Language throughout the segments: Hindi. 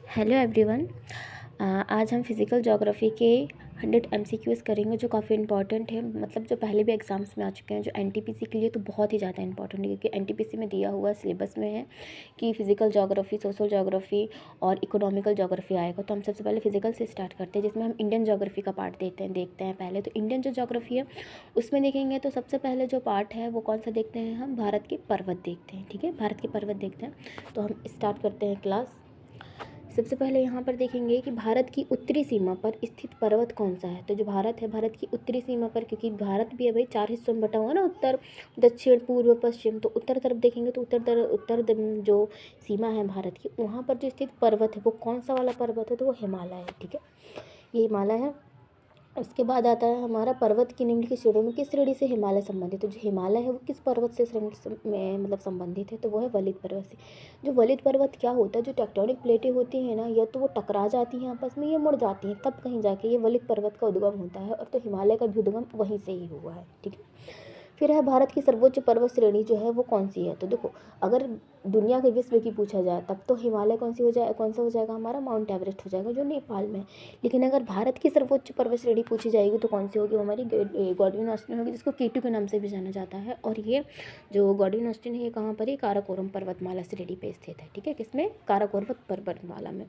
Hello everyone. आज हम फिज़िकल ज्योग्राफी के 100 एमसीक्यूज़ करेंगे जो काफ़ी इंपॉर्टेंट है। मतलब जो पहले भी एग्ज़ाम्स में आ चुके हैं, जो एनटीपीसी के लिए तो बहुत ही ज़्यादा इंपॉर्टेंट है, क्योंकि एनटीपीसी में दिया हुआ सिलेबस में है कि फ़िज़िकल ज्योग्राफी, सोशल ज्योग्राफी और इकोनॉमिकल ज्योग्राफी आएगा। तो हम सबसे पहले फ़िज़िकल से स्टार्ट करते हैं, जिसमें हम इंडियन ज्योग्राफी का पार्ट देखते हैं पहले। तो इंडियन जो ज्योग्राफी है उसमें देखेंगे तो सबसे पहले जो पार्ट है वो कौन सा देखते हैं, हम भारत के पर्वत देखते हैं। ठीक है, भारत के पर्वत देखते हैं। तो हम स्टार्ट करते हैं क्लास। सबसे पहले यहाँ पर देखेंगे कि भारत की उत्तरी सीमा पर स्थित पर्वत कौन सा है। तो जो भारत है, भारत की उत्तरी सीमा पर, क्योंकि भारत भी है भाई 4 हिस्सों में बटा हुआ ना, उत्तर, दक्षिण, पूर्व, पश्चिम। तो उत्तर तरफ देखेंगे तो जो सीमा है भारत की, वहाँ पर जो स्थित पर्वत है वो कौन सा वाला पर्वत है, तो वो हिमालय है। ठीक है, ये हिमालय है। उसके बाद आता है हमारा पर्वत की निम्नलिखित श्रेणियों में किस श्रेणी से हिमालय संबंधित है। तो जो हिमालय है वो किस पर्वत से श्रेणी में मतलब संबंधित है, तो वो है वलित पर्वत से। जो वलित पर्वत क्या होता है, जो टेक्टोनिक प्लेटें होती हैं ना, या तो वो टकरा जाती हैं आपस में, या मुड़ जाती हैं, तब कहीं जाके ये वलित पर्वत का उद्गम होता है। और तो हिमालय का भी उद्गम वहीं से ही हुआ है। ठीक है, फिर है भारत की सर्वोच्च पर्वत श्रेणी जो है वो कौन सी है। तो देखो, अगर दुनिया के विश्व की पूछा जाए तब तो हिमालय कौन सा हो जाएगा हमारा, माउंट एवरेस्ट हो जाएगा, जो नेपाल में है। लेकिन अगर भारत की सर्वोच्च पर्वत श्रेणी पूछी जाएगी तो कौन सी होगी, हमारी गॉडविन ऑस्टिन होगी, जिसको केटू के नाम से भी जाना जाता है। और ये जो गॉडविन ऑस्टिन है, ये कहाँ पर है, काराकोरम पर्वतमाला श्रेणी पे स्थित है। ठीक है, किसमें, काराकोरम पर्वतमाला में।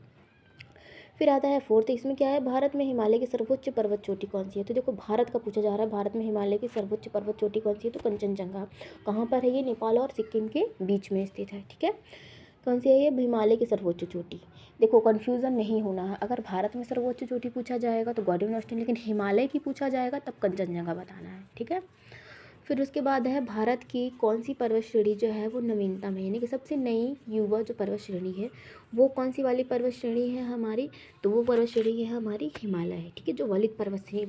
फिर आता है फोर्थ, इसमें क्या है, भारत में हिमालय की सर्वोच्च पर्वत चोटी कौन सी है। तो देखो, भारत का पूछा जा रहा है, भारत में हिमालय की सर्वोच्च पर्वत चोटी कौन सी है, तो कंचनजंगा। कहाँ पर है ये, नेपाल और सिक्किम के बीच में स्थित है। ठीक है, कौन सी है ये, हिमालय की सर्वोच्च चोटी। देखो, कन्फ्यूज़न नहीं होना है, अगर भारत में सर्वोच्च चोटी पूछा जाएगा तो गॉडविन ऑस्टिन, लेकिन हिमालय की पूछा जाएगा तब कंचनजंगा बताना है। ठीक है, फिर उसके बाद है भारत की कौन सी पर्वत श्रेणी जो है वो नवीनतम है, यानी कि सबसे नई युवा जो पर्वत श्रेणी है वो कौन सी वाली पर्वत श्रेणी है हमारी, तो वो पर्वत श्रेणी है हमारी हिमालय है। ठीक है, जो वलित पर्वत से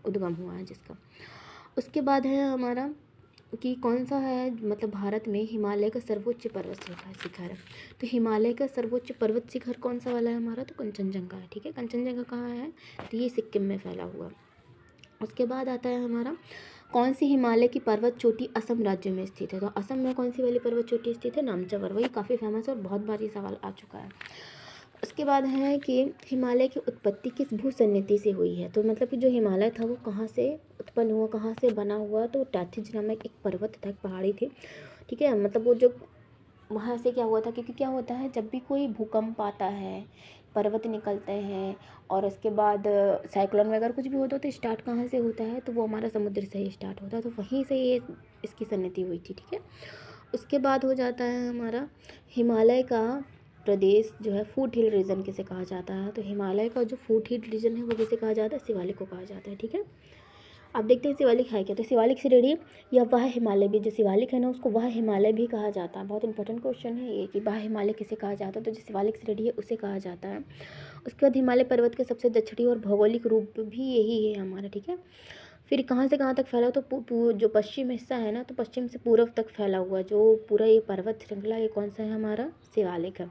उद्गम हुआ है जिसका। उसके बाद है हमारा कि कौन सा है, मतलब भारत में हिमालय का सर्वोच्च पर्वत शिखर है। तो हिमालय का सर्वोच्च पर्वत शिखर कौन सा वाला है हमारा, तो कंचनजंगा है। ठीक है, कंचनजंगा कहाँ है, तो ये सिक्किम में फैला हुआ। उसके बाद आता है हमारा, कौन सी हिमालय की पर्वत चोटी असम राज्य में स्थित है। तो असम में कौन सी वाली पर्वत चोटी स्थित है, नामचवर। वही काफ़ी फेमस है और बहुत बार ये सवाल आ चुका है। उसके बाद है कि हिमालय की उत्पत्ति किस भू सन्निधि से हुई है। तो मतलब कि जो हिमालय था वो कहाँ से उत्पन्न हुआ, कहाँ से बना हुआ, तो टैथिज नामक एक पर्वत था, एक पहाड़ी थी। ठीक है, मतलब वो जो वहाँ से क्या हुआ था, क्योंकि क्या होता है, जब भी कोई भूकंप आता है, पर्वत निकलते हैं, और उसके बाद साइक्लोन वगैरह कुछ भी होता है, तो स्टार्ट कहाँ से होता है, तो वो हमारा समुद्र से ही स्टार्ट होता है। तो वहीं से ये इसकी सन्निधि हुई थी। ठीक है, उसके बाद हो जाता है हमारा, हिमालय का प्रदेश जो है फूट हिल रीजन किसे कहा जाता है। तो हिमालय का जो फूट हिल रीजन है वो किसे कहा जाता है, शिवालिक को कहा जाता है। ठीक है, अब देखते हैं शिवालिक है क्या। तो शिवालिक श्रेणी या वह हिमालय भी, जो शिवालिक है ना उसको वह हिमालय भी कहा जाता है। बहुत इंपॉर्टेंट क्वेश्चन है ये कि वह हिमालय किसे कहा जाता है, तो जो शिवालिक श्रेणी है उसे कहा जाता है। उसके बाद हिमालय पर्वत का सबसे दक्षिणी और भौगोलिक रूप भी यही है हमारा। ठीक है, फिर कहाँ से कहाँ तक फैला, तो जो पश्चिम हिस्सा है ना, तो पश्चिम से पूर्व तक फैला हुआ जो पूरा ये पर्वत श्रृंखला, ये कौन सा है हमारा, शिवालिक है।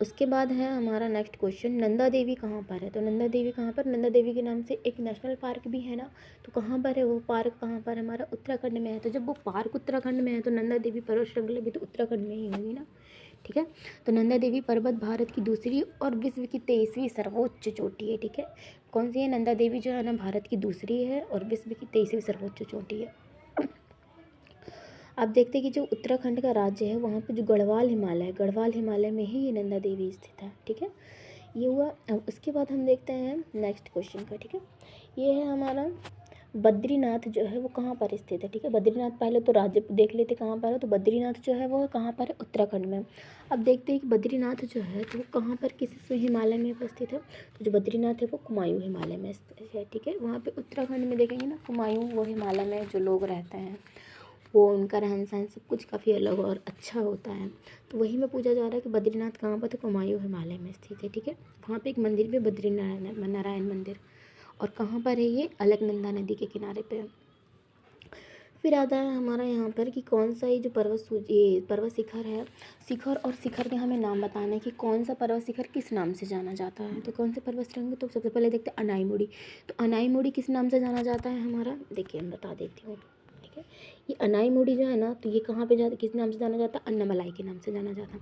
उसके बाद है हमारा नेक्स्ट क्वेश्चन, नंदा देवी कहाँ पर है। तो नंदा देवी कहाँ पर, नंदा देवी के नाम से एक नेशनल पार्क भी है ना, तो कहाँ पर है वो पार्क, कहाँ पर हमारा, उत्तराखंड में है। तो जब वो पार्क उत्तराखंड में है तो नंदा देवी पर्वत श्रृंखला भी तो उत्तराखंड में ही होगी ना। ठीक है, तो नंदा देवी पर्वत भारत की दूसरी और विश्व की 23वीं सर्वोच्च चोटी है। ठीक है, कौन सी है, नंदा देवी जो है ना भारत की दूसरी है और विश्व की 23वीं सर्वोच्च चोटी है। आप देखते हैं कि जो उत्तराखंड का राज्य है वहाँ पे जो गढ़वाल हिमालय है, गढ़वाल हिमालय में ही ये नंदा देवी स्थित है। ठीक है, ये हुआ। अब उसके बाद हम देखते हैं नेक्स्ट क्वेश्चन का। ठीक है, ये है हमारा बद्रीनाथ जो है वो कहाँ पर स्थित है। ठीक है, बद्रीनाथ पहले तो राज्य देख लेते कहाँ पर है, तो बद्रीनाथ जो है वो कहाँ पर है, उत्तराखंड में। अब देखते हैं कि बद्रीनाथ जो है तो वो कहाँ पर, किस हिमालय में स्थित है। तो जो बद्रीनाथ है वो कुमायूं हिमालय में स्थित है। ठीक है, वहाँ पे उत्तराखंड में देखेंगे ना, कुमायूं वो हिमालय में जो लोग रहते हैं वो उनका रहन सहन सब कुछ काफ़ी अलग और अच्छा होता है। तो वही में पूछा जा रहा है कि बद्रीनाथ कहाँ पर, तो कुमायूं हिमालय में स्थित है। ठीक है, वहाँ पे एक मंदिर भी, बद्रीनारायण नारायण मंदिर, और कहाँ पर है ये, अलकनंदा नदी के किनारे पे। फिर आता है हमारा यहाँ पर कि कौन सा ये जो पर्वत शिखर है, शिखर और शिखर के हमें नाम बताना है कि कौन सा पर्वत शिखर किस नाम से जाना जाता है। तो कौन से पर्वत श्रृंग, तो सबसे पहले देखते हैं अनाईमुड़ी। तो अनाईमुड़ी किस नाम से जाना जाता है हमारा, देखिए हम बता देती हूँ। ठीक है। ये अनाईमुड़ी जो है ना, तो ये कहाँ पे जाता, किस नाम से जाना जाता है, अन्नामलाई के नाम से जाना जाता है।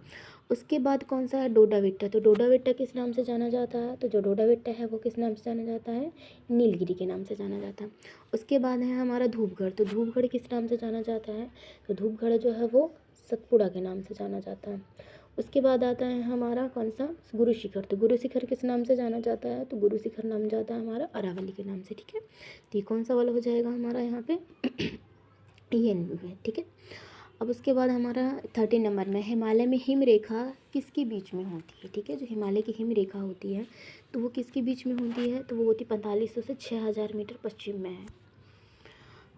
उसके बाद कौन सा है, डोडाबेट्टा। तो डोडाबेट्टा किस नाम से जाना जाता है, तो जो डोडाबेट्टा है वो किस नाम से जाना जाता है, नीलगिरी के नाम से जाना जाता है। उसके बाद है हमारा धूपगढ़। तो धूपगढ़ किस नाम से जाना जाता है, तो धूपगढ़ जो है वो सतपुड़ा के नाम से जाना जाता है। उसके बाद आता है हमारा कौन सा, गुरु शिखर। तो गुरु शिखर किस नाम से जाना जाता है, तो गुरु शिखर नाम जाता है हमारा अरावली के नाम से, ठीक है। तो ये कौन सा वाला हो जाएगा हमारा यहाँ पे ये है, ठीक है। अब उसके बाद हमारा 13 नंबर में, हिमालय में हिम रेखा किसके बीच में होती है, ठीक है। जो हिमालय की हिम रेखा होती है तो वो किसके बीच में होती है, तो वो होती 4500 से 6000 मीटर पश्चिम में है।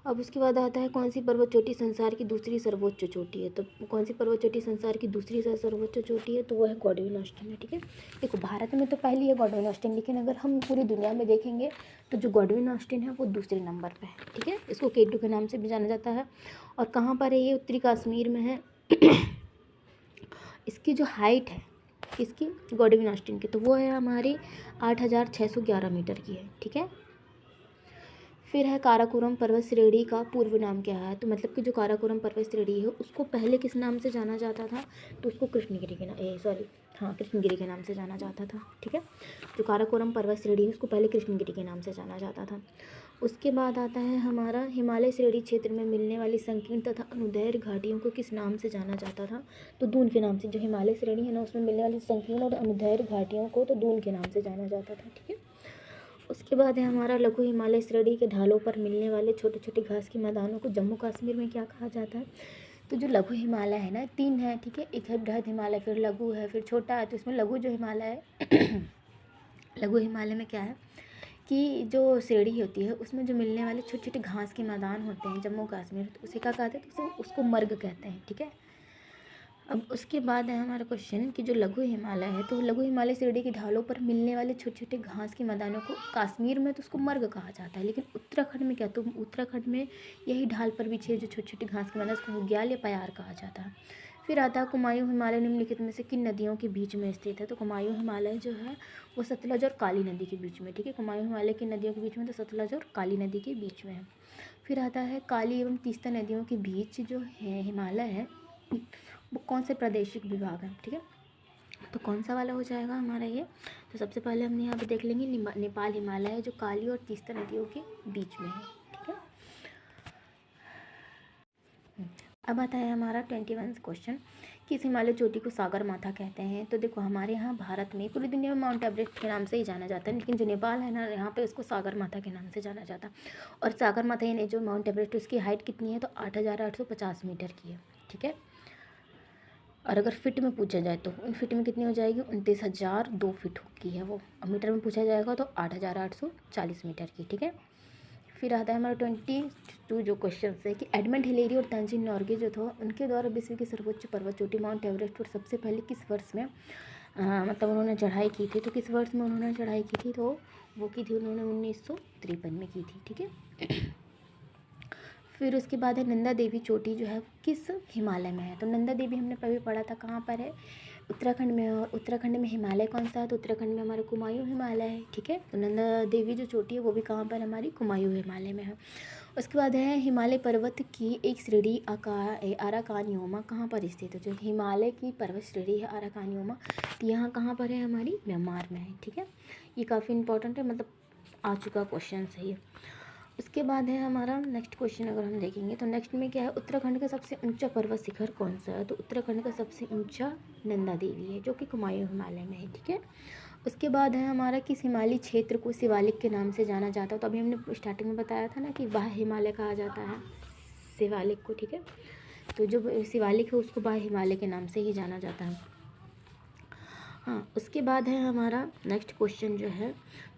अब उसके बाद आता है कौन सी पर्वत चोटी संसार की दूसरी सर्वोच्च चोटी है। तो कौन सी पर्वत चोटी संसार की दूसरी सर्वोच्च चोटी है, तो वो है गॉडविन ऑस्टिन है, ठीक है। देखो भारत में तो पहली है गॉडविन ऑस्टिन, लेकिन अगर हम पूरी दुनिया में देखेंगे तो जो गॉडविन ऑस्टिन है वो दूसरे नंबर पे है, ठीक है। इसको केटू के नाम से भी जाना जाता है। और कहाँ पर है ये, उत्तरी कश्मीर में है। इसकी जो हाइट है किसकी, गॉडविन ऑस्टिन की, तो वो है हमारी 8611 मीटर की है, ठीक है। फिर है काराकोरम पर्वत श्रेणी का पूर्व नाम क्या है, तो मतलब कि जो काराकोरम पर्वत श्रेणी है उसको पहले किस नाम से जाना जाता था, तो उसको कृष्णगिरी के नाम, कृष्णगिरी के नाम से जाना जाता था, ठीक है। जो काराकोरम पर्वत श्रेणी है उसको पहले कृष्णगिरी के नाम से जाना जाता था। उसके बाद आता है हमारा हिमालय श्रेणी क्षेत्र में मिलने वाली संकीर्ण तथा अनुदैर्घ्य घाटियों को किस नाम से जाना जाता था, तो दून के नाम से। जो हिमालय श्रेणी है ना उसमें मिलने वाली संकीर्ण और अनुदैर्घ्य घाटियों को तो दून के नाम से जाना जाता था, ठीक है। उसके बाद है हमारा लघु हिमालय श्रेणी के ढालों पर मिलने वाले छोटे छोटे घास के मैदानों को जम्मू कश्मीर में क्या कहा जाता है, तो जो लघु हिमालय है ना 3 है, ठीक है। एक है बृहद हिमालय, फिर लघु है, फिर छोटा है। तो इसमें लघु जो हिमालय है लघु हिमालय में क्या है कि जो श्रेणी होती है उसमें जो मिलने वाले छोटे छोटे घास के मैदान होते हैं जम्मू कश्मीर, तो उसे क्या कहते हैं, तो उसको मर्ग कहते हैं, ठीक है। अब उसके बाद है हमारा क्वेश्चन कि जो लघु हिमालय है, तो लघु हिमालय श्रेणी की ढालों पर मिलने वाले छोटे छोटे घास के मैदानों को कश्मीर में तो उसको मर्ग कहा जाता है, लेकिन उत्तराखंड में क्या, तो उत्तराखंड में यही ढाल पर बिछे जो छोटे छोटे घास के मैदान उसको बुग्याल या पयार कहा जाता है। फिर आता है कुमायूं हिमालय निम्नलिखित में से किन नदियों के बीच में स्थित है, तो कुमायूं हिमालय जो है वो सतलज और काली नदी के बीच में, ठीक है। कुमायूं हिमालय की नदियों के बीच में, तो सतलज और काली नदी के बीच में है। फिर आता है काली एवं तीस्ता नदियों के बीच जो है हिमालय है वो कौन से प्रादेशिक विभाग है, ठीक है। तो कौन सा वाला हो जाएगा हमारा ये, तो सबसे पहले हमने यहाँ पे देख लेंगे नेपाल हिमालय है जो काली और तीस्ता नदियों के बीच में है, ठीक है। अब आता है हमारा 21 क्वेश्चन, किस हिमालय चोटी को सागर माथा कहते हैं। तो देखो हमारे यहाँ भारत में, पूरी दुनिया में माउंट एवरेस्ट के नाम से ही जाना जाता है, लेकिन जो नेपाल है ना यहाँ पे उसको सागर माथा के नाम से जाना जाता है। और सागर माथा यानी जो माउंट एवरेस्ट उसकी हाइट कितनी है, तो 8850 मीटर की है, ठीक है। और अगर फिट में पूछा जाए तो इन फिट में कितनी हो जाएगी, 29,002 फिट की है वो। और मीटर में पूछा जाएगा तो 8,840 मीटर की, ठीक है। फिर आता है हमारा 22 जो क्वेश्चन है कि एडमंड हिलेरी और तंजीन नॉर्गे जो था उनके द्वारा विश्व की सर्वोच्च पर्वत चोटी माउंट एवरेस्ट पर सबसे पहले किस वर्ष में मतलब उन्होंने चढ़ाई की थी, तो किस वर्ष में उन्होंने चढ़ाई की थी, तो वो की थी उन्होंने 1953 में की थी, ठीक है। फिर उसके बाद है नंदा देवी चोटी जो है किस हिमालय में है, तो नंदा देवी हमने पहले पढ़ा था कहाँ पर है, उत्तराखंड में। और उत्तराखंड में हिमालय कौन सा है, तो उत्तराखंड में हमारा कुमायूं हिमालय है, ठीक है। तो नंदा देवी जो चोटी है वो भी कहाँ पर हमारी कुमायूं हिमालय में है। उसके बाद है हिमालय पर्वत की एक श्रेणी अराकानियोमा कहाँ पर स्थित है, जो हिमालय की पर्वत श्रेणी है अराकानियोमा, तो यहाँ कहाँ पर है, हमारी म्यांमार में है, ठीक है। ये काफ़ी इंपॉर्टेंट है, मतलब आ चुका क्वेश्चन है ये। उसके बाद है हमारा नेक्स्ट क्वेश्चन, अगर हम देखेंगे तो नेक्स्ट में क्या है, उत्तराखंड का सबसे ऊंचा पर्वत शिखर कौन सा है, तो उत्तराखंड का सबसे ऊंचा नंदा देवी है जो कि कुमायूं हिमालय में है, ठीक है। उसके बाद है हमारा किस हिमालयी क्षेत्र को शिवालिक के नाम से जाना जाता है, तो अभी हमने स्टार्टिंग में बताया था ना कि बाह्य हिमालय कहा जाता है शिवालिक को, ठीक है। तो जो शिवालिक है उसको बाह्य हिमालय के नाम से ही जाना जाता है। हाँ, उसके बाद है हमारा नेक्स्ट क्वेश्चन जो है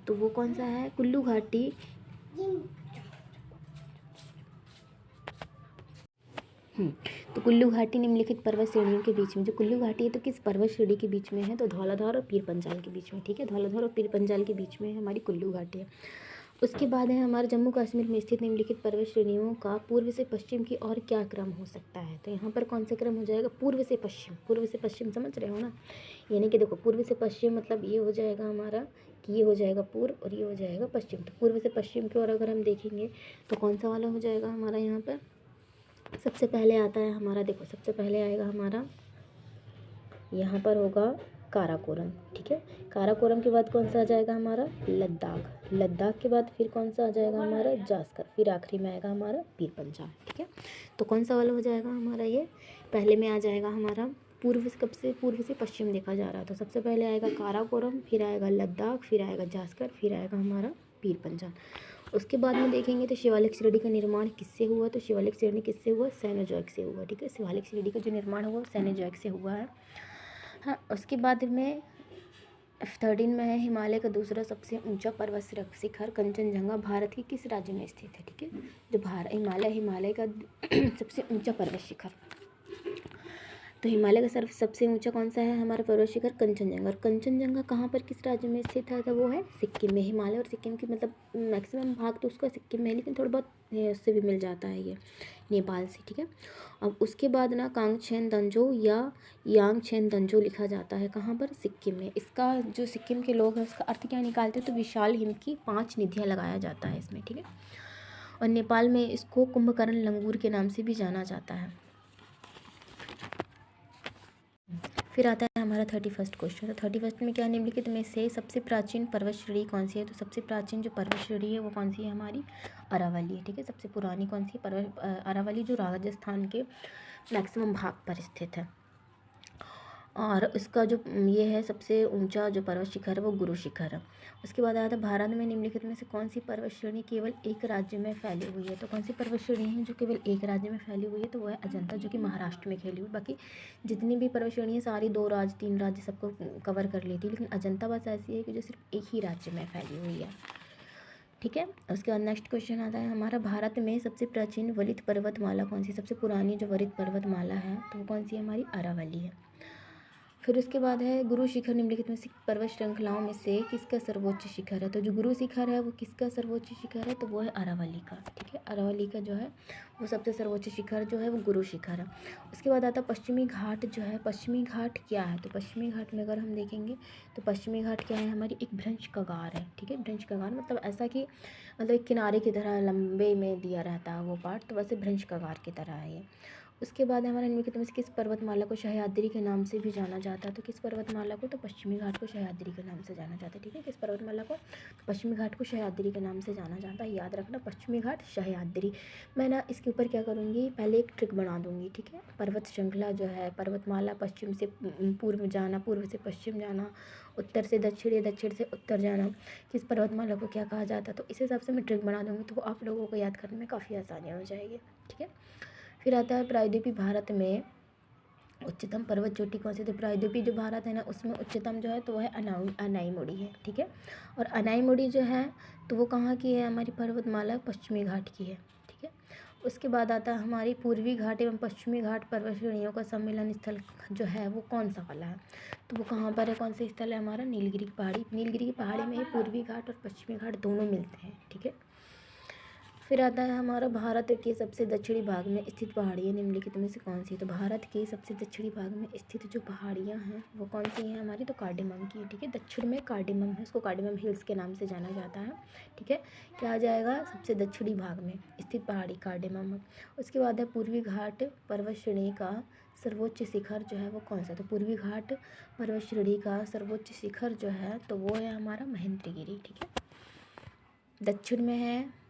तो वो कौन सा है, कुल्लू घाटी तो कुल्लू घाटी निम्नलिखित पर्वत श्रेणियों के बीच में, जो कुल्लू घाटी है तो किस पर्वत श्रेणी के बीच में है, तो धौलाधार और पीर पंजाल के बीच में, ठीक है। धौलाधार और पीर पंजाल के बीच में हमारी कुल्लू घाटी है। उसके बाद है हमारे जम्मू कश्मीर में स्थित निम्नलिखित पर्वत श्रेणियों का पूर्व से पश्चिम की ओर क्या क्रम हो सकता है, तो यहाँ पर कौन सा क्रम हो जाएगा, पूर्व से पश्चिम। पूर्व से पश्चिम समझ रहे हो ना, यानी कि देखो पूर्व से पश्चिम मतलब ये हो जाएगा हमारा कि ये हो जाएगा पूर्व और ये हो जाएगा पश्चिम। तो पूर्व से पश्चिम की ओर अगर हम देखेंगे तो कौन सा वाला हो जाएगा हमारा यहाँ पर, सबसे पहले आता है हमारा, देखो सबसे पहले आएगा हमारा यहाँ पर होगा काराकोरम, ठीक है। काराकोरम के बाद कौन सा आ जाएगा हमारा लद्दाख, लद्दाख के बाद फिर कौन सा आ जाएगा हमारा जास्कर, फिर आखिरी में आएगा हमारा पीर पंजाल, ठीक है। तो कौन सा वाला हो जाएगा हमारा ये, पहले में आ जाएगा हमारा पूर्व से, कब से पूर्व से पश्चिम देखा जा रहा है, तो सबसे पहले आएगा काराकोरम, फिर आएगा लद्दाख, फिर आएगा जास्कर, फिर आएगा हमारा पीर पंजाल। उसके बाद में देखेंगे तो शिवालिक शिरडी का निर्माण किससे हुआ, तो शिवालिक शिरडी किससे हुआ, सेनोजोइक से हुआ, ठीक है। शिवालिक शिरडी का जो निर्माण हुआ सेनोजोइक से हुआ है। हाँ, उसके बाद में 13 में है हिमालय का दूसरा सबसे ऊंचा पर्वत शिखर कंचनजंगा भारत के किस राज्य में स्थित है, ठीक है। जो हिमालय का सबसे ऊंचा पर्वत शिखर, तो हिमालय का सबसे ऊंचा कौन सा है हमारा पर्वत शिखर कंचनजंगा। और कंचनजंगा कहाँ पर किस राज्य में स्थित है, तो वो है सिक्किम में। हिमालय और सिक्किम की मतलब मैक्सिमम भाग तो उसका सिक्किम में है, लेकिन थोड़ा बहुत उससे भी मिल जाता है ये नेपाल से, ठीक है। अब उसके बाद ना कांगचेन दंजो या यांगचेन दंजो लिखा जाता है कहाँ पर, सिक्किम में। इसका जो सिक्किम के लोग हैं उसका अर्थ क्या निकालते हैं, तो विशाल हिम की 5 निधियाँ लगाया जाता है इसमें, ठीक है। और नेपाल में इसको कुंभकर्ण लंगूर के नाम से भी जाना जाता है। फिर आता है हमारा 31 क्वेश्चन। तो 31 में क्या निम्नलिखित में से सबसे प्राचीन पर्वत श्रेणी कौन सी है, तो सबसे प्राचीन जो पर्वत श्रेणी है वो कौन सी है हमारी अरावली है, ठीक है। सबसे पुरानी कौन सी अरावली, जो राजस्थान के मैक्सिमम भाग पर स्थित है। और इसका जो ये है सबसे ऊंचा जो पर्वत शिखर है वो गुरु शिखर है। उसके बाद आता है भारत में निम्नलिखित में से कौन सी पर्वत श्रेणी केवल एक राज्य में फैली हुई है, तो कौन सी पर्वत श्रेणी है जो केवल एक राज्य में फैली हुई है, तो वो है अजंता, जो कि महाराष्ट्र में फैली हुई। बाकी जितनी भी पर्वत श्रेणी है सारी 2 राज्य 3 राज्य सबको कवर कर लेती है, लेकिन अजंता बस ऐसी है कि जो सिर्फ एक ही राज्य में फैली हुई है, ठीक है। उसके बाद नेक्स्ट क्वेश्चन आता है हमारा भारत में सबसे प्राचीन वलित पर्वतमाला कौन सी, सबसे पुरानी जो वलित पर्वतमाला है तो वो कौन सी है हमारी अरावली है। फिर उसके बाद है गुरु शिखर निम्नलिखित में से पर्वत श्रृंखलाओं में से किसका सर्वोच्च शिखर है, तो जो गुरु शिखर है वो किसका सर्वोच्च शिखर है, तो वो है अरावली का, ठीक है। अरावली का जो है वो सबसे सर्वोच्च शिखर जो है वो गुरु शिखर है। उसके बाद आता है पश्चिमी घाट जो है, पश्चिमी घाट क्या है, तो पश्चिमी घाट में अगर हम देखेंगे तो पश्चिमी घाट क्या है हमारी एक भ्रंश कगार है, ठीक है। भ्रंश कगार मतलब ऐसा कि मतलब एक किनारे की तरह लंबे में दिया रहता है वो पार्ट, तो वैसे भ्रंश कगार की तरह है ये। उसके बाद हमारे निम्नलिखित में से किस पर्वतमाला को सह्याद्री के नाम से भी जाना जाता है, तो किस पर्वतमाला को, तो पश्चिमी घाट को सह्याद्री के नाम से जाना जाता है, ठीक है। किस पर्वतमाला को, तो पश्चिमी घाट को सह्याद्री के नाम से जाना जाता है, याद रखना पश्चिमी घाट सह्याद्री। मैं ना इसके ऊपर क्या करूँगी, पहले एक ट्रिक बना दूँगी, ठीक है। पर्वत श्रृंखला जो है पर्वतमाला पश्चिम से पूर्व जाना, पूर्व से पश्चिम जाना, उत्तर से दक्षिण या दक्षिण से उत्तर जाना, किस पर्वतमाला को क्या कहा जाता है, तो इस हिसाब से मैं ट्रिक बना दूँगी, तो वो आप लोगों को याद करने में काफ़ी आसानी हो जाएगी, ठीक है। फिर आता है प्रायद्वीपीय भारत में उच्चतम पर्वत चोटी कौन सी, तो प्रायद्वीपीय जो भारत है ना उसमें उच्चतम जो है तो वह है अनाईमुड़ी है, ठीक है। और अनाईमुड़ी जो है तो वो कहाँ की है हमारी पर्वतमाला पश्चिमी घाट की है, ठीक है। उसके बाद आता है हमारी पूर्वी घाट एवं पश्चिमी घाट पर्वत श्रेणियों का सम्मेलन स्थल जो है वो कौन सा वाला है, तो वो कहाँ पर है, कौन सा स्थल है हमारा नीलगिरी की पहाड़ी। नीलगिरी की पहाड़ी में ही पूर्वी घाट और पश्चिमी घाट दोनों मिलते हैं, ठीक है। फिर आता है हमारा भारत के सबसे दक्षिणी भाग में स्थित पहाड़ियाँ निम्नलिखित में से कौन सी है, तो भारत के सबसे दक्षिणी भाग में स्थित जो पहाड़ियाँ हैं वो कौन सी हैं हमारी, तो कार्डेमम की है, ठीक है। दक्षिण में कार्डेमम है, उसको कार्डेमम हिल्स के नाम से जाना जाता है, ठीक है। क्या आ जाएगा सबसे दक्षिणी भाग में स्थित पहाड़ी कार्डेमम। उसके बाद है पूर्वी घाट पर्वत श्रेणी का सर्वोच्च शिखर जो है वो कौन सा, तो पूर्वी घाट पर्वत श्रेणी का सर्वोच्च शिखर जो है तो वो है हमारा महेंद्रगिरी, ठीक है। दक्षिण में है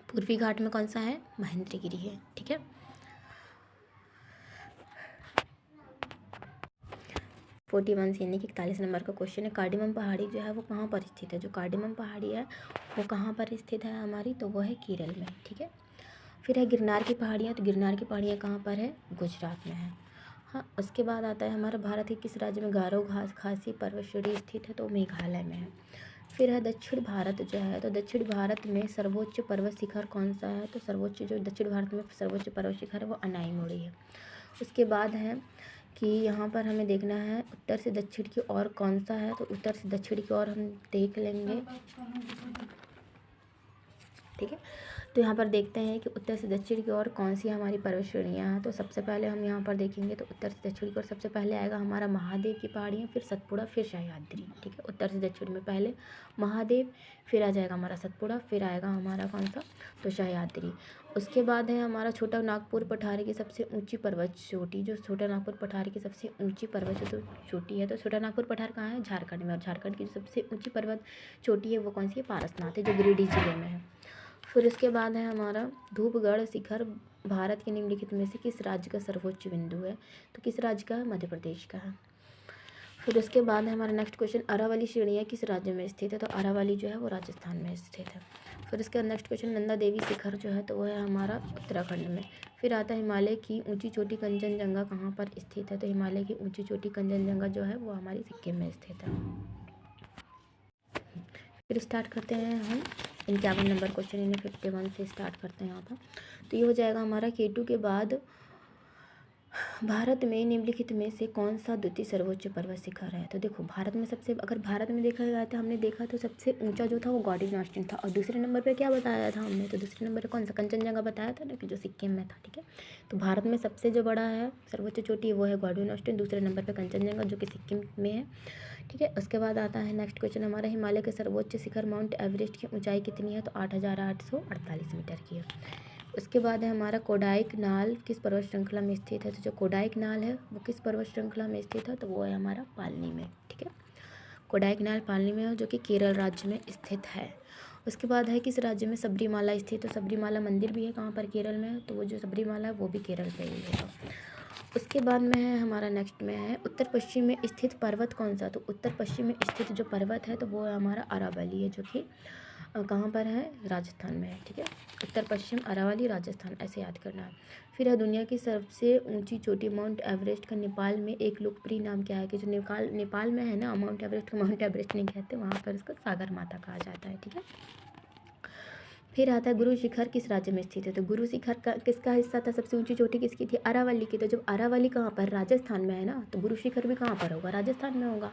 पूर्वी घाट में कौन सा है महेंद्रगिरी है, ठीक है। 41 यानी कि 41 नंबर का क्वेश्चन है कार्डेमम पहाड़ी जो है वो कहाँ पर स्थित है, जो कार्डेमम पहाड़ी है वो कहाँ पर स्थित है हमारी, तो वो है केरल में, ठीक है। फिर है गिरनार की पहाड़ियाँ, तो गिरनार की पहाड़ियाँ कहाँ पर है, गुजरात में है। हाँ, उसके बाद आता है हमारा भारत के किस राज्य में गारो खासी पर्वत श्रेणी स्थित है, तो मेघालय में है। फिर है दक्षिण भारत जो है, तो दक्षिण भारत में सर्वोच्च पर्वत शिखर कौन सा है, तो सर्वोच्च जो दक्षिण भारत में सर्वोच्च पर्वत शिखर है वो अनाईमुड़ी है। उसके बाद है कि यहाँ पर हमें देखना है उत्तर से दक्षिण की ओर कौन सा है, तो उत्तर से दक्षिण की ओर हम देख लेंगे, ठीक है। तो यहाँ पर देखते हैं कि उत्तर से दक्षिण की ओर कौन सी हमारी पर्वत श्रेणियाँ हैं। तो सबसे पहले हम यहाँ पर देखेंगे तो उत्तर से दक्षिण की ओर सबसे पहले आएगा हमारा महादेव की पहाड़ियाँ, फिर सतपुड़ा, फिर सह्याद्री। ठीक है, उत्तर से दक्षिण में पहले महादेव, फिर आ जाएगा हमारा सतपुड़ा, फिर आएगा हमारा कौन सा, तो सह्याद्री। उसके बाद है हमारा छोटा नागपुर पठार की सबसे ऊंची पर्वत चोटी। जो छोटा नागपुर पठार की सबसे ऊंची पर्वत चोटी है, तो छोटा नागपुर पठार कहाँ है, झारखंड में। और झारखंड की जो सबसे ऊंची पर्वत चोटी है वो कौन सी है, पारसनाथ है, जो गिरिडीह जिले में है। फिर उसके बाद है हमारा धूपगढ़ शिखर भारत के निम्नलिखित में से किस राज्य का सर्वोच्च बिंदु है, तो किस राज्य का है, मध्य प्रदेश का है। फिर उसके बाद है हमारा नेक्स्ट क्वेश्चन, अरावली श्रेणियाँ किस राज्य में स्थित है, तो अरावली जो है वो राजस्थान में स्थित है। फिर उसके बाद नेक्स्ट क्वेश्चन, नंदा देवी शिखर जो है तो वो है हमारा उत्तराखंड में। फिर आता है हिमालय की ऊंची चोटी कंचनजंगा कहाँ पर स्थित है, तो हिमालय की ऊंची चोटी कंचनजंगा जो है वो हमारी सिक्किम में स्थित है। फिर स्टार्ट करते हैं हम 51 नंबर क्वेश्चन, इन्हें 51 से स्टार्ट करते हैं यहाँ पर। तो ये हो जाएगा हमारा केटू के बाद भारत में निम्नलिखित में से कौन सा द्वितीय सर्वोच्च पर्वत शिखर है। तो देखो भारत में सबसे, अगर भारत में देखा जाए तो हमने देखा तो सबसे ऊंचा जो था वो गॉर्डन ऑस्टिन था। और दूसरे नंबर पे क्या बताया था हमने, तो दूसरे नंबर पे कौन सा, कंचनजंगा बताया था ना, कि जो सिक्किम में था। ठीक है, तो भारत में सबसे जो बड़ा है सर्वोच्च चोटी वो है गॉर्डन ऑस्टिन, दूसरे नंबर पर कंचनजंगा जो कि सिक्किम में है। ठीक है, उसके बाद आता है नेक्स्ट क्वेश्चन हमारा, हिमालय के सर्वोच्च शिखर माउंट एवरेस्ट की ऊंचाई कितनी है, तो 8,848 मीटर की है। उसके बाद है हमारा कोडाइकनाल किस पर्वत श्रृंखला में स्थित है, तो जो कोडाइकनाल है वो किस पर्वत श्रृंखला में स्थित है, तो वो है हमारा पालनी में। ठीक है, कोडाइकनाल पालनी में है, जो कि केरल राज्य में स्थित है। उसके बाद है किस राज्य में सबरीमाला स्थित है, तो सबरीमाला मंदिर भी है कहाँ पर, केरल में, तो वो जो सबरीमाला है वो भी केरल पे ही है। उसके बाद में है हमारा नेक्स्ट में है उत्तर पश्चिम में स्थित पर्वत कौन सा, तो उत्तर पश्चिम में स्थित जो पर्वत है तो वो है हमारा अरावली है, जो कि कहाँ पर है, राजस्थान में है। ठीक है, उत्तर पश्चिम अरावली राजस्थान, ऐसे याद करना है। फिर है दुनिया की सबसे ऊंची चोटी माउंट एवरेस्ट का नेपाल में एक लोकप्रिय नाम क्या है, कि जो नेपाल में है ना, माउंट एवरेस्ट को माउंट एवरेस्ट नहीं कहते, वहाँ पर उसको सागर माता कहा जाता है। ठीक है, फिर आता है गुरु शिखर किस राज्य में स्थित है, तो गुरु शिखर का किसका हिस्सा था, सबसे ऊंची चोटी किसकी थी, अरावली की। तो जब अरावली कहाँ पर, राजस्थान में है ना, तो गुरु शिखर भी कहाँ पर होगा, राजस्थान में होगा।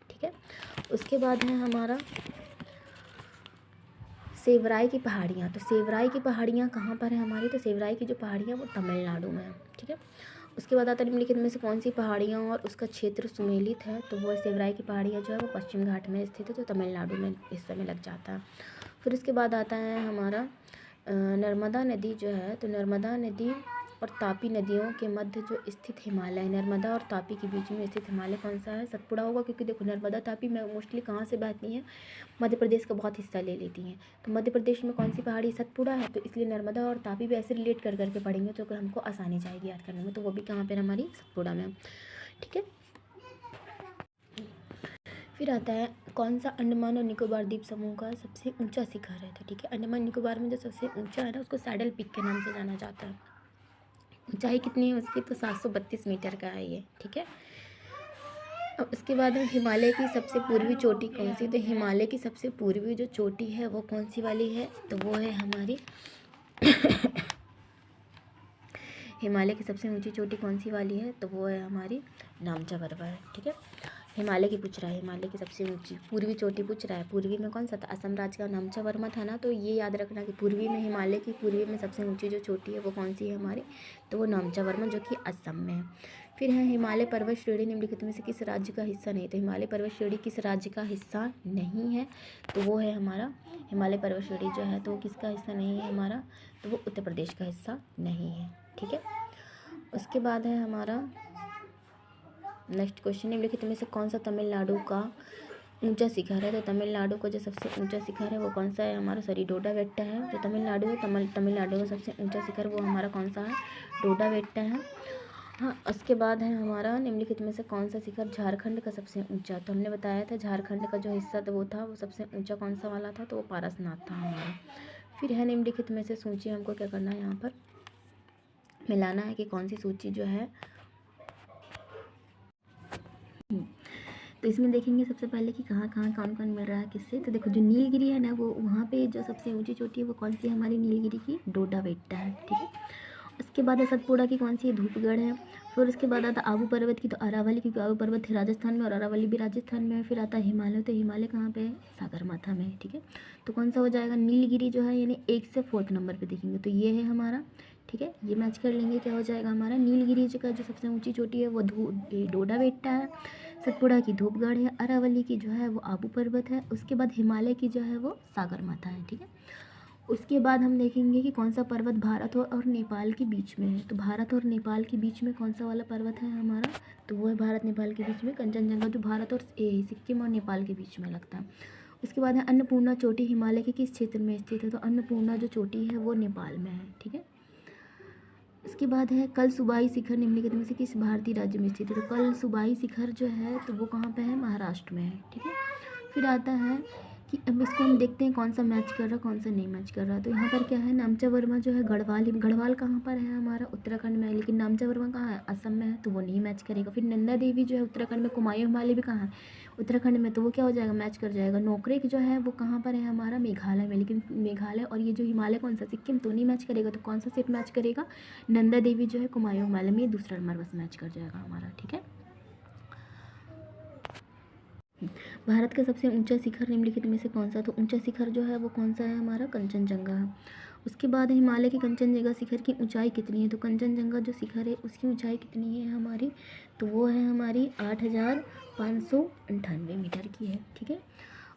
ठीक है, उसके बाद है हमारा सेवराई की पहाड़ियाँ। तो सेवराई की पहाड़ियाँ कहाँ पर है हमारी, तो सेवराई की जो पहाड़ियाँ वो तमिलनाडु में है। ठीक है, उसके बाद आता है निम्नलिखित में से कौन सी पहाड़ियाँ और उसका क्षेत्र सुमेलित है, तो वो सेवराई की पहाड़ियाँ जो है वो पश्चिम घाट में स्थित है, जो तमिलनाडु में इस समय लग जाता है। फिर उसके बाद आता है हमारा नर्मदा नदी जो है, तो नर्मदा नदी और तापी नदियों के मध्य जो स्थित हिमालय, नर्मदा और तापी के बीच में स्थित हिमालय कौन सा है, सतपुड़ा होगा, क्योंकि देखो नर्मदा तापी में मोस्टली कहाँ से बहती हैं, मध्य प्रदेश का बहुत हिस्सा ले लेती हैं। तो मध्य प्रदेश में कौन सी पहाड़ी, सतपुड़ा है, तो इसलिए नर्मदा और तापी भी ऐसे रिलेट कर करके पढ़ेंगे तो हमको आसानी जाएगी याद करने में, तो वो भी कहाँ पर हमारी, सतपुड़ा में। ठीक है, फिर आता है कौन सा अंडमान और निकोबार द्वीप समूह का सबसे ऊंचा शिखर है, तो ठीक है, अंडमान निकोबार में जो सबसे ऊंचा है ना उसको सैडल पीक के नाम से जाना जाता है। ऊंचाई कितनी है उसकी, तो 732 मीटर का है ये। ठीक है, अब उसके बाद है हिमालय की सबसे पूर्वी चोटी कौन सी, तो हिमालय की सबसे पूर्वी जो चोटी है वो कौन सी वाली है, तो वो है हमारी हिमालय की सबसे ऊंची चोटी कौन सी वाली है, तो वो है हमारी नामचा पर्वत। ठीक है, हिमालय की पूछ रहा है, हिमालय की सबसे ऊंची पूर्वी चोटी पूछ रहा है, पूर्वी में कौन सा था, असम राज्य का नामचा वर्मा था ना, तो ये याद रखना कि पूर्वी में, हिमालय की पूर्वी में सबसे ऊंची जो चोटी है वो कौन सी है हमारी, तो वो नामचा वर्मा, जो कि असम में है। फिर है हिमालय पर्वत श्रेणी निम्नलिखित में से किस राज्य का हिस्सा नहीं, तो हिमालय पर्वत श्रेणी किस राज्य का हिस्सा नहीं है, तो वो है हमारा हिमालय पर्वत श्रेणी जो है तो वो किसका हिस्सा नहीं है हमारा, तो वो उत्तर प्रदेश का हिस्सा नहीं है। ठीक है, उसके बाद है हमारा नेक्स्ट क्वेश्चन, निम्नलिखित में से कौन सा तमिलनाडु का ऊंचा शिखर है, तो तमिलनाडु का जो सबसे ऊंचा शिखर है वो कौन सा है हमारा, सॉरी डोडाबेट्टा है। जो तमिलनाडु है, तमिलनाडु का सबसे ऊंचा शिखर वो हमारा कौन सा है, डोडाबेट्टा है। हाँ, उसके बाद है हमारा निम्नलिखित में से कौन सा शिखर झारखंड का सबसे ऊंचा, तो हमने बताया था झारखंड का जो हिस्सा था वो सबसे ऊंचा कौन सा वाला था, तो वो पारसनाथ था हमारा। फिर है निम्नलिखित में से सूची, हमको क्या करना है यहाँ पर मिलाना है कि कौन सी सूची जो है, तो इसमें देखेंगे सबसे पहले कि कहाँ कहाँ कौन कौन मिल रहा है किससे। तो देखो जो नीलगिरी है ना, वो वहाँ पे जो सबसे ऊंची चोटी है वो कौन सी है हमारी, नीलगिरी की डोडाबेट्टा है। ठीक है, उसके बाद है सतपुड़ा की कौन सी है, धूपगढ़ है। फिर उसके बाद आता आबू पर्वत की, तो अरावली, क्योंकि आबू पर्वत है राजस्थान में और अरावली भी राजस्थान में है। फिर आता है हिमालय, तो हिमालय कहाँ पे है? सागरमाथा में है, ठीक है। तो कौन सा हो जाएगा? नीलगिरी जो है, यानी 1 से 4 नंबर पे देखेंगे तो ये है हमारा, ठीक है। ये मैच कर लेंगे, क्या हो जाएगा हमारा? नीलगिरी का जो सबसे ऊंची चोटी है वो डोडा बेट्टा है, सतपुड़ा की धूपगढ़ है, अरावली की जो है वो आबू पर्वत है, उसके बाद हिमालय की जो है वो सागरमाथा है, ठीक है। उसके बाद हम देखेंगे कि कौन सा पर्वत भारत और नेपाल के बीच में है। तो भारत और नेपाल के बीच में कौन सा वाला पर्वत है हमारा? तो वो है भारत नेपाल के बीच में कंचनजंगा, जो भारत और सिक्किम और नेपाल के बीच में लगता है। उसके बाद है अन्नपूर्णा चोटी, हिमालय के किस क्षेत्र में स्थित है? तो अन्नपूर्णा जो चोटी है वो नेपाल में है, ठीक है। इसके बाद है कल सुबाई शिखर निम्नलिखित में से किस भारतीय राज्य में स्थित है? तो कल सुबाई शिखर जो है तो वो कहाँ पे है? महाराष्ट्र में है, ठीक है। फिर आता है कि अब इसको हम देखते हैं कौन सा मैच कर रहा कौन सा नहीं मैच कर रहा। तो यहाँ पर क्या है? नामचा वर्मा जो है गढ़वाल कहाँ पर है हमारा? उत्तराखंड में है, लेकिन नामचा वर्मा कहाँ है? असम में है, तो वो नहीं मैच करेगा। फिर नंदा देवी जो है उत्तराखंड में, कुमायूं हिमालय भी कहाँ है? उत्तराखंड में, तो वो क्या हो जाएगा? मैच कर जाएगा। नोकरेक जो है वो कहाँ पर है हमारा? मेघालय में, लेकिन मेघालय और ये जो हिमालय कौन सा? सिक्किम, तो नहीं मैच करेगा। तो कौन सा सिर्फ मैच करेगा? नंदा देवी जो है कुमायूं हिमालय में, ये दूसरा नंबर बस मैच कर जाएगा हमारा, ठीक है। भारत का सबसे ऊंचा शिखर निम्नलिखित में से कौन सा? तो ऊंचा शिखर जो है वो कौन सा है हमारा? कंचनजंगा है। उसके बाद हिमालय के कंचनजंगा शिखर की ऊंचाई कितनी है? तो कंचनजंगा जो शिखर है उसकी ऊंचाई कितनी है हमारी? तो वो है हमारी 8,598 मीटर की है, ठीक है।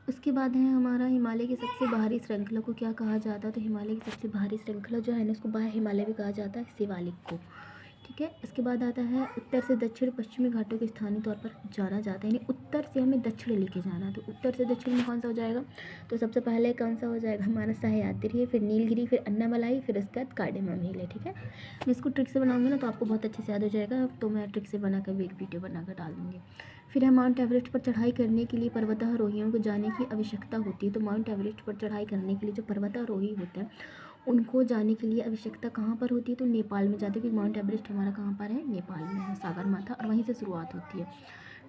उसके बाद है हमारा हिमालय की सबसे बाहरी श्रृंखला को क्या कहा जाता है? तो हिमालय की सबसे बाहरी श्रृंखला जो है ना, उसको बाह्य हिमालय भी कहा जाता है, शिवालिक को, ठीक है। इसके बाद आता है उत्तर से दक्षिण पश्चिमी घाटों के स्थानीय तौर पर जाना जाता है, यानी उत्तर से हमें दक्षिण लेके जाना। तो उत्तर से दक्षिण में कौन सा हो जाएगा? तो सबसे पहले कौन सा हो जाएगा हमारा? सह्याद्री है, फिर नीलगिरी, फिर अन्नामलाई, फिर उसके बाद कार्डेमम हिल है, ठीक है। मैं इसको ट्रिक से बनाऊंगी ना तो आपको बहुत अच्छे से याद हो जाएगा, तो मैं ट्रिक से बनाकर भी एक वीडियो बनाकर डाल दूँगी। फिर है माउंट एवरेस्ट पर चढ़ाई करने के लिए पर्वतारोहियों को जाने की आवश्यकता होती है। तो माउंट एवरेस्ट पर चढ़ाई करने के लिए जो पर्वतारोही होते हैं उनको जाने के लिए आवश्यकता कहाँ पर होती है? तो नेपाल में जाते हैं, क्योंकि माउंट एवरेस्ट हमारा कहाँ पर है? नेपाल में है, सागरमाथा, और वहीं से शुरुआत होती है।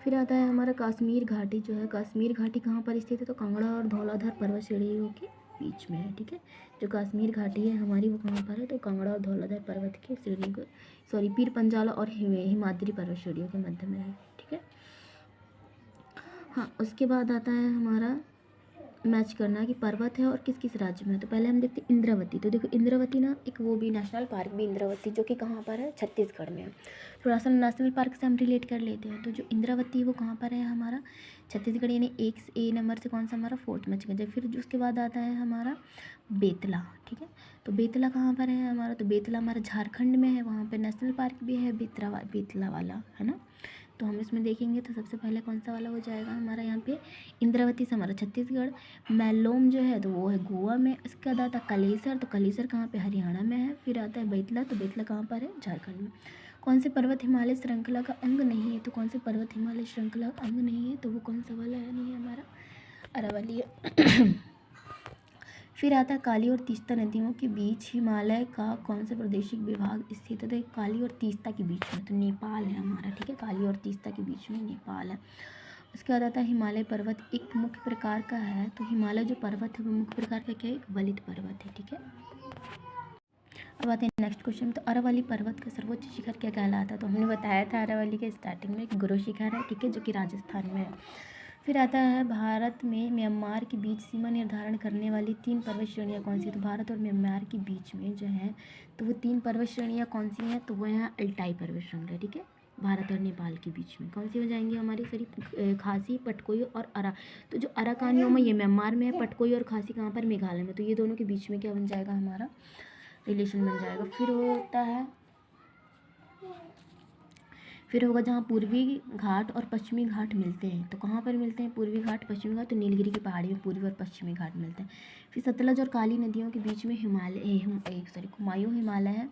फिर आता है हमारा कश्मीर घाटी जो है, कश्मीर घाटी कहाँ पर स्थित है? तो कांगड़ा और धौलाधर पर्वत श्रेणियों के बीच में है, ठीक है। जो कश्मीर घाटी है हमारी वो कहाँ पर है? तो कांगड़ा और धौलाधर पर्वत के श्रेणी को, सॉरी, पीर पंजाला और हिमाद्री पर्वत श्रेणियों के मध्य में है, ठीक है। हाँ, उसके बाद आता है हमारा मैच करना कि पर्वत है और किस किस राज्य में है। तो पहले हम देखते हैं इंद्रावती। तो देखो इंद्रावती ना एक वो भी नेशनल पार्क भी इंद्रावती, जो कि कहाँ पर है? छत्तीसगढ़ में है। थोड़ा सा नेशनल पार्क से हम रिलेट कर लेते हैं। तो जो इंद्रावती है वो कहाँ पर है हमारा? छत्तीसगढ़, यानी एक ए नंबर से कौन सा हमारा? 4th मैच कर जाए। फिर जो उसके बाद आता है हमारा बेतला, ठीक है। तो बेतला कहाँ पर है हमारा? तो बेतला हमारा झारखंड में है, वहाँ पर नेशनल पार्क भी है बेतला वाला, है ना। तो हम इसमें देखेंगे तो सबसे पहले कौन सा वाला हो जाएगा हमारा यहाँ पे? इंद्रावती से हमारा छत्तीसगढ़, मैलोम जो है तो वो है गोवा में। इसके बाद आता कलेसर, तो कलेसर कहाँ पे? हरियाणा में है। फिर आता है बेतला, तो बेतला कहाँ पर है? झारखंड में। कौन से पर्वत हिमालय श्रृंखला का अंग नहीं है? तो कौन से पर्वत हिमालय श्रृंखला का अंग नहीं है? तो वो कौन सा वाला है? नहीं है हमारा? अरावली है। फिर आता है काली और तीस्ता नदियों के बीच हिमालय का कौन सा प्रादेशिक विभाग स्थित है? तो काली और तीस्ता के बीच में, तो नेपाल है हमारा, ठीक है। काली और तीस्ता के बीच में नेपाल है। उसके बाद आता है हिमालय पर्वत एक मुख्य प्रकार का है। तो हिमालय जो पर्वत है वो मुख्य प्रकार का क्या है? एक वलित पर्वत है, ठीक है। अब आते हैं नेक्स्ट क्वेश्चन। तो अरावली पर्वत का सर्वोच्च शिखर क्या कहलाता है? तो हमने बताया था अरावली के स्टार्टिंग में एक गुरु शिखर है, ठीक है, जो कि राजस्थान में है। फिर आता है भारत में म्यांमार के बीच सीमा निर्धारण करने वाली 3 पर्वत श्रेणियाँ कौन सी है? तो भारत और म्यांमार के बीच में जो है तो वो 3 पर्वत श्रेणियाँ कौन सी हैं? तो वो है अल्टाई पर्वत श्रृंखला, ठीक है। भारत और नेपाल के बीच में कौन सी हो जाएंगी हमारी? सारी खासी, पटकोई और अरा। तो जो अराकानियोमा ये म्यांमार में है, पटकोई और खासी कहाँ पर? मेघालय में। तो ये दोनों के बीच में क्या बन जाएगा हमारा? रिलेशन बन जाएगा। फिर होता है, फिर होगा जहाँ पूर्वी घाट और पश्चिमी घाट मिलते हैं। तो कहाँ पर मिलते हैं पूर्वी घाट पश्चिमी घाट? तो नीलगिरी की पहाड़ी में पूर्वी और पश्चिमी घाट मिलते हैं। फिर सतलज और काली नदियों के बीच में कुमायूं हिमालय है।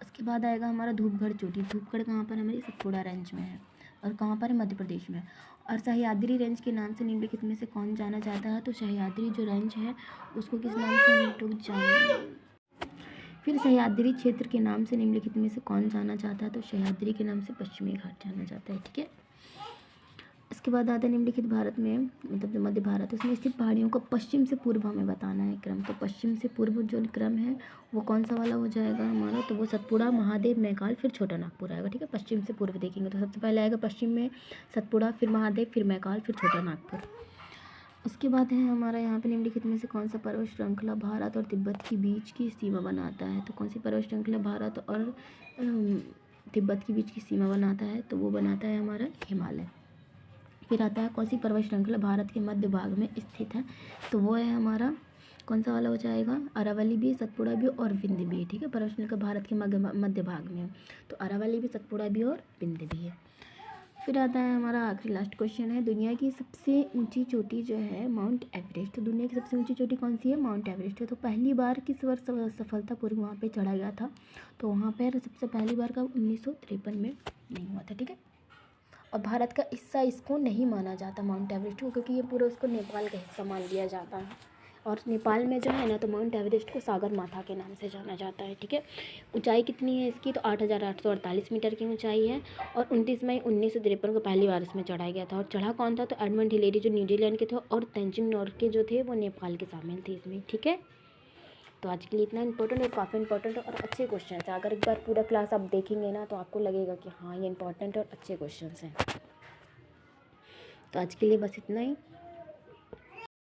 उसके बाद आएगा हमारा धूपगढ़ चोटी। धूपगढ़ कहाँ पर? हमारी सतपुड़ा रेंज में है, और कहाँ पर है? मध्य प्रदेश में। और सह्याद्री रेंज के नाम से निम्नलिखित में से कौन जाना जाता है? तो सह्याद्री जो रेंज है उसको किस नाम से हम लोग जान। फिर सह्याद्री क्षेत्र के नाम से निम्नलिखित में से कौन जाना जाता है? तो सह्याद्री के नाम से पश्चिमी घाट जाना जाता है, ठीक है। उसके बाद आता है निम्नलिखित भारत में, मतलब जो मध्य भारत है उसमें स्थित पहाड़ियों का पश्चिम से पूर्व हमें बताना है क्रम। तो पश्चिम से पूर्व जो क्रम है वो कौन सा वाला हो जाएगा हमारा, तो वो सतपुड़ा, महादेव, मैकाल, फिर छोटा नागपुर आएगा। ठीक है, पश्चिम से पूर्व देखेंगे तो सबसे पहले आएगा पश्चिम में सतपुड़ा, फिर महादेव, फिर मैकाल, फिर छोटा नागपुर। उसके बाद है हमारा यहाँ पे निम्नलिखित में से कौन सा पर्वत श्रृंखला भारत और तिब्बत के बीच की सीमा बनाता है। तो कौन सी पर्वत श्रृंखला भारत और तिब्बत के बीच की सीमा बनाता है, तो वो बनाता है हमारा हिमालय। फिर आता है कौन सी पर्वत श्रृंखला भारत के मध्य भाग में स्थित है, तो वो है हमारा कौन सा वाला हो जाएगा, अरावली भी, सतपुड़ा भी और विंध्य भी। ठीक है, पर्वत श्रृंखला भारत के मध्य भाग में है, तो अरावली भी, सतपुड़ा भी और विंध्य भी है। फिर आता है हमारा आखिरी लास्ट क्वेश्चन है, दुनिया की सबसे ऊंची चोटी जो है माउंट एवरेस्ट। तो दुनिया की सबसे ऊंची चोटी कौन सी है, माउंट एवरेस्ट है। तो पहली बार किस वर्ष सफलतापूर्वक वहाँ पे चढ़ा गया था, तो वहाँ पर सबसे पहली बार का 1953 में नहीं हुआ था। ठीक है, और भारत का हिस्सा इसको नहीं माना जाता माउंट एवरेस्ट को, क्योंकि ये पूरा उसको नेपाल का हिस्सा मान लिया जाता है। और नेपाल में जो है ना, तो माउंट एवरेस्ट को सागर माथा के नाम से जाना जाता है। ठीक है, ऊंचाई कितनी है इसकी, तो 8,848 मीटर की ऊंचाई है। और 29 मई 1953 को पहली बार इसमें चढ़ाया गया था। और चढ़ा कौन था, तो एडमंड हिलेरी जो न्यूजीलैंड के थे, और तेंजिंग नोर्गे जो थे वो नेपाल के शामिल थे इसमें। ठीक है, तो आज के लिए इतना इंपॉर्टेंट और काफ़ी इंपॉर्टेंट और अच्छे क्वेश्चन है। अगर एक बार पूरा क्लास आप देखेंगे ना, तो आपको लगेगा कि हाँ ये इंपॉर्टेंट और अच्छे क्वेश्चन हैं। तो आज के लिए बस इतना ही।